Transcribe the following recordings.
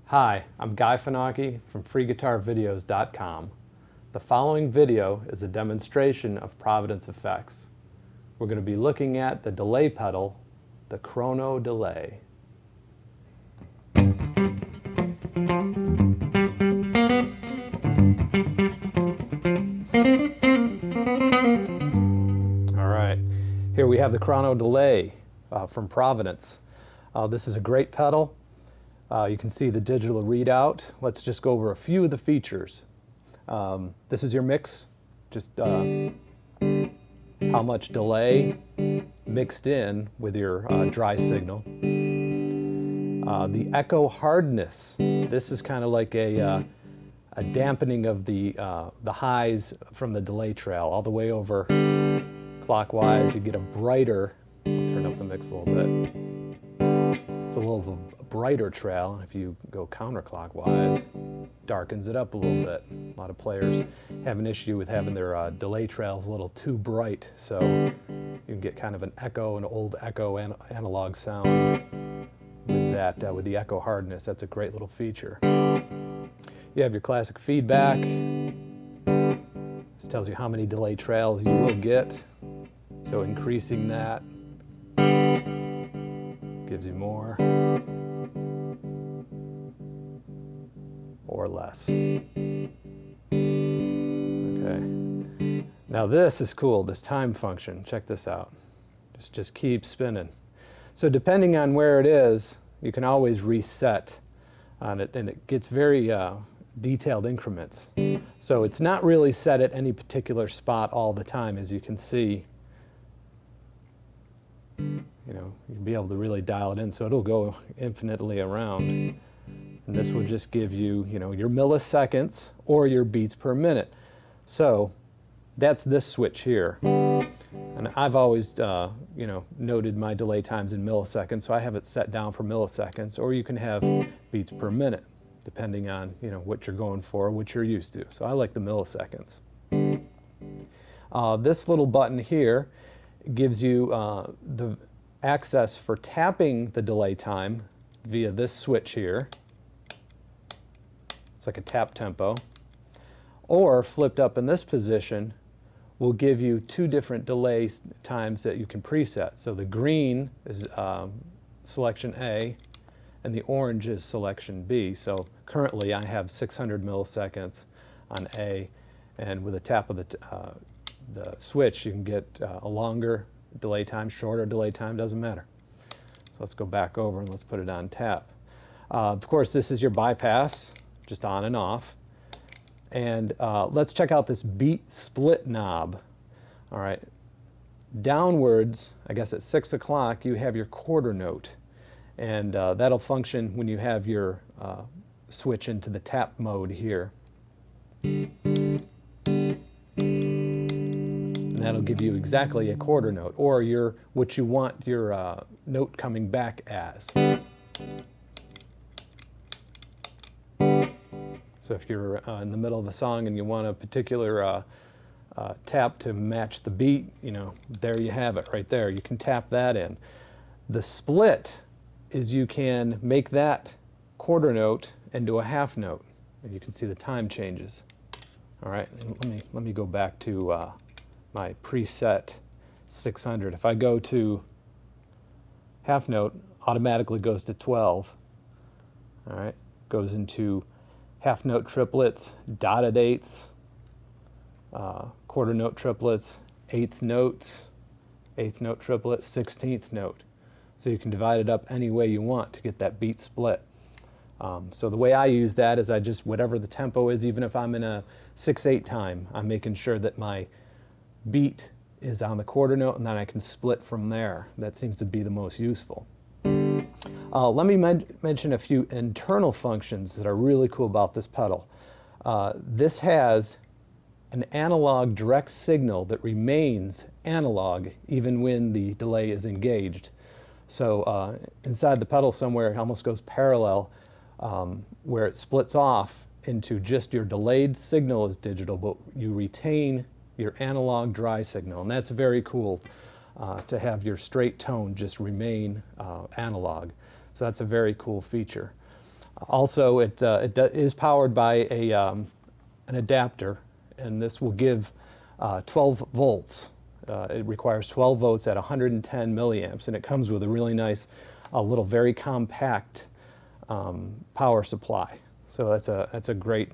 Hi, I'm Guy Finocchi from FreeGuitarVideos.com. The following video is a demonstration of Providence effects. We're going to be looking at the delay pedal, the chrono delay. Alright, here we have the chrono delay from Providence. This is a great pedal. You can see the digital readout. Let's just go over a few of the features. This is your mix, just how much delay mixed in with your dry signal. The echo hardness. This is kind of like a dampening of the highs from the delay trail all the way over clockwise. You get a brighter, I'll turn up the mix a little bit. It's a little brighter trail. If you go counterclockwise, darkens it up a little bit. A lot of players have an issue with having their delay trails a little too bright, so you can get kind of an echo, an old echo analog sound with that, with the echo hardness. That's a great little feature. You have your classic feedback. This tells you how many delay trails you will get, so increasing that gives you more or less. Okay. Now this is cool, this time function. Check this out. Just keep spinning. So depending on where it is, you can always reset on it, and it gets very detailed increments. So it's not really set at any particular spot all the time, as you can see. You know, you'll be able to really dial it in, so it'll go infinitely around. And this will just give you, you know, your milliseconds or your beats per minute. So that's this switch here. And I've always, you know, noted my delay times in milliseconds, so I have it set down for milliseconds, or you can have beats per minute, depending on, you know, what you're going for, what you're used to. So I like the milliseconds. This little button here gives you the access for tapping the delay time via this switch here. It's like a tap tempo. Or flipped up in this position will give you two different delay times that you can preset. So the green is selection A and the orange is selection B. So currently I have 600 milliseconds on A, and with a tap of the switch you can get a longer delay time, shorter delay time, doesn't matter. So let's go back over and let's put it on tap. Of course, this is your bypass, just on and off. And let's check out this beat split knob. All right, downwards, I guess at 6 o'clock, you have your quarter note. And that'll function when you have your switch into the tap mode here. And that'll give you exactly a quarter note, or what you want your note coming back as. So if you're in the middle of a song and you want a particular tap to match the beat, you know, there you have it right there. You can tap that in. The split is you can make that quarter note into a half note, and you can see the time changes. All right, let me go back to my preset 600. If I go to half note, automatically goes to 12. All right, goes into half note triplets, dotted eighths, quarter note triplets, eighth notes, eighth note triplet, 16th note. So you can divide it up any way you want to get that beat split. So the way I use that is I just, whatever the tempo is, even if I'm in a 6/8 time, I'm making sure that my beat is on the quarter note, and then I can split from there. That seems to be the most useful. Let me mention a few internal functions that are really cool about this pedal. This has an analog direct signal that remains analog even when the delay is engaged. So inside the pedal somewhere it almost goes parallel, where it splits off into just your delayed signal is digital, but you retain your analog dry signal, and that's very cool to have your straight tone just remain analog. So that's a very cool feature. Also, it is powered by an adapter, and this will give 12 volts. It requires 12 volts at 110 milliamps, and it comes with a really nice, little, very compact power supply. So that's a great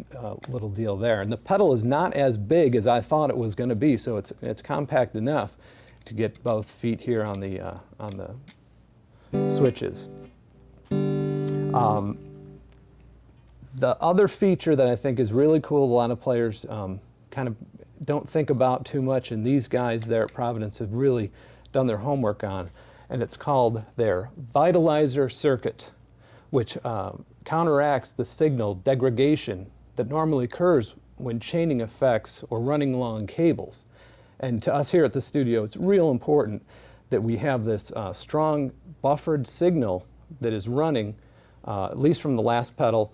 little deal there. And the pedal is not as big as I thought it was going to be, so it's compact enough to get both feet here on the switches. The other feature that I think is really cool, a lot of players kind of don't think about too much, and these guys there at Providence have really done their homework on, and it's called their Vitalizer Circuit, which counteracts the signal degradation that normally occurs when chaining effects or running long cables. And to us here at the studio, it's real important that we have this strong buffered signal that is running, at least from the last pedal,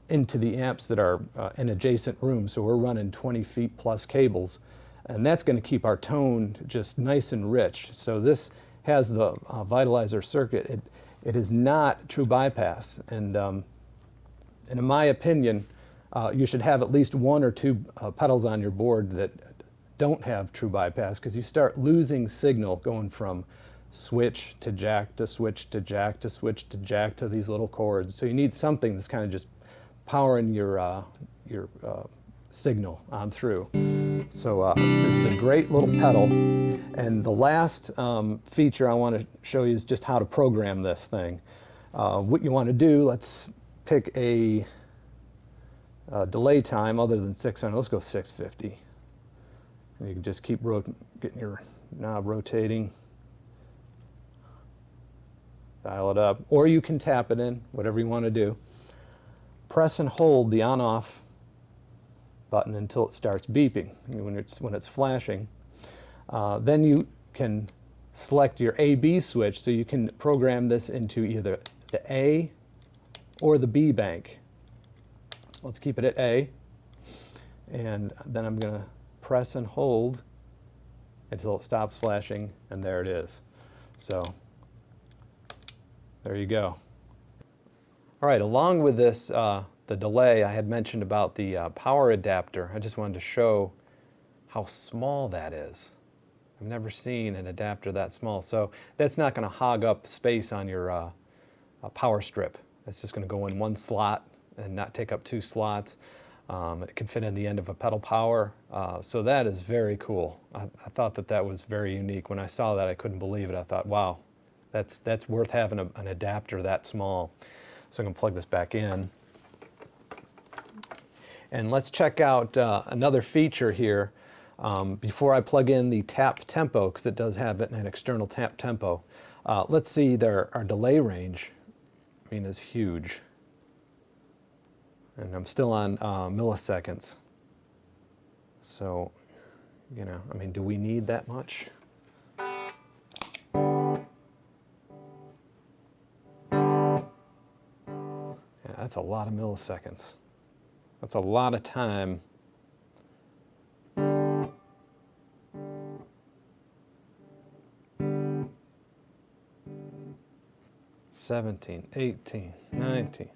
into the amps that are in adjacent rooms. So we're running 20 feet plus cables, and that's going to keep our tone just nice and rich. So this has the Vitalizer circuit. It is not true bypass, and in my opinion, you should have at least one or two pedals on your board that don't have true bypass, because you start losing signal going from switch to jack to switch to jack to switch to jack to these little chords. So you need something that's kind of just powering your signal on through. So this is a great little pedal. And the last feature I want to show you is just how to program this thing. What you want to do, let's pick a delay time other than 600. Let's go 650. And you can just keep getting your knob rotating. Dial it up. Or you can tap it in, whatever you want to do. Press and hold the on-off button until it starts beeping, when it's flashing. Then you can select your A-B switch, so you can program this into either the A or the B bank. Let's keep it at A, and then I'm going to press and hold until it stops flashing, and there it is. So there you go. All right, along with this, the delay, I had mentioned about the power adapter. I just wanted to show how small that is. I've never seen an adapter that small. So that's not going to hog up space on your power strip. It's just going to go in one slot and not take up two slots. It can fit in the end of a pedal power. So that is very cool. I thought that was very unique. When I saw that, I couldn't believe it. I thought, wow, that's worth having an adapter that small. So I'm going to plug this back in. And let's check out another feature here before I plug in the tap tempo, because it does have an external tap tempo. Let's see, our delay range, is huge. And I'm still on milliseconds. So, do we need that much? That's a lot of milliseconds. That's a lot of time. 17, 18, 19.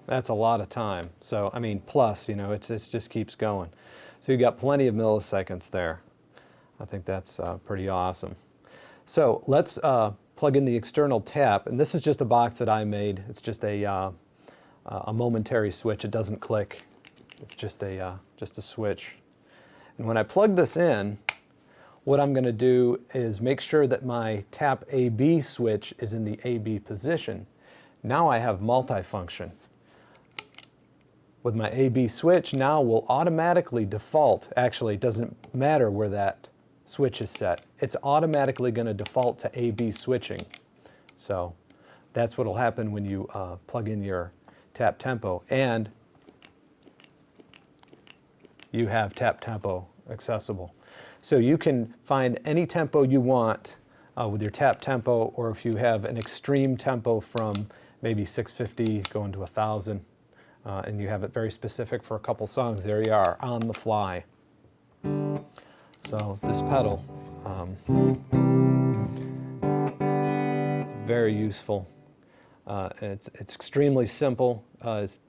That's a lot of time. So, plus, it just keeps going. So you got plenty of milliseconds there. I think that's pretty awesome. So let's plug in the external tap, and this is just a box that I made. It's just a momentary switch. It doesn't click. It's just a switch. And when I plug this in, what I'm going to do is make sure that my tap AB switch is in the AB position. Now I have multifunction. With my AB switch, now will automatically default. Actually, it doesn't matter where that switch is set. It's automatically going to default to AB switching. So that's what will happen when you plug in your tap tempo, and you have tap tempo accessible. So you can find any tempo you want with your tap tempo, or if you have an extreme tempo from maybe 650 going to 1,000, and you have it very specific for a couple songs, there you are, on the fly. So this pedal, Very useful. It's extremely simple. It's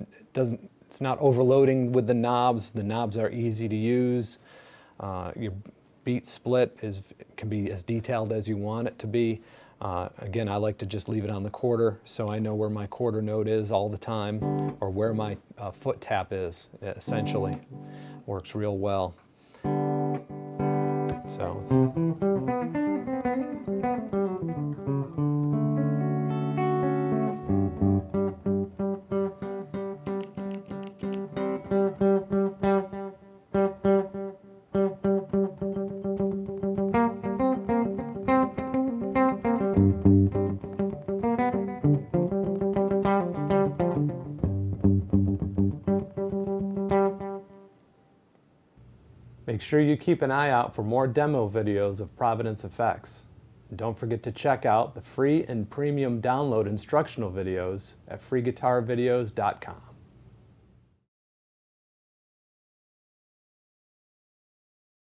not overloading with the knobs. The knobs are easy to use. Your beat split can be as detailed as you want it to be. Again, I like to just leave it on the quarter so I know where my quarter note is all the time, or where my foot tap is, essentially. Works real well. So make sure you keep an eye out for more demo videos of Providence effects. And don't forget to check out the free and premium download instructional videos at freeguitarvideos.com.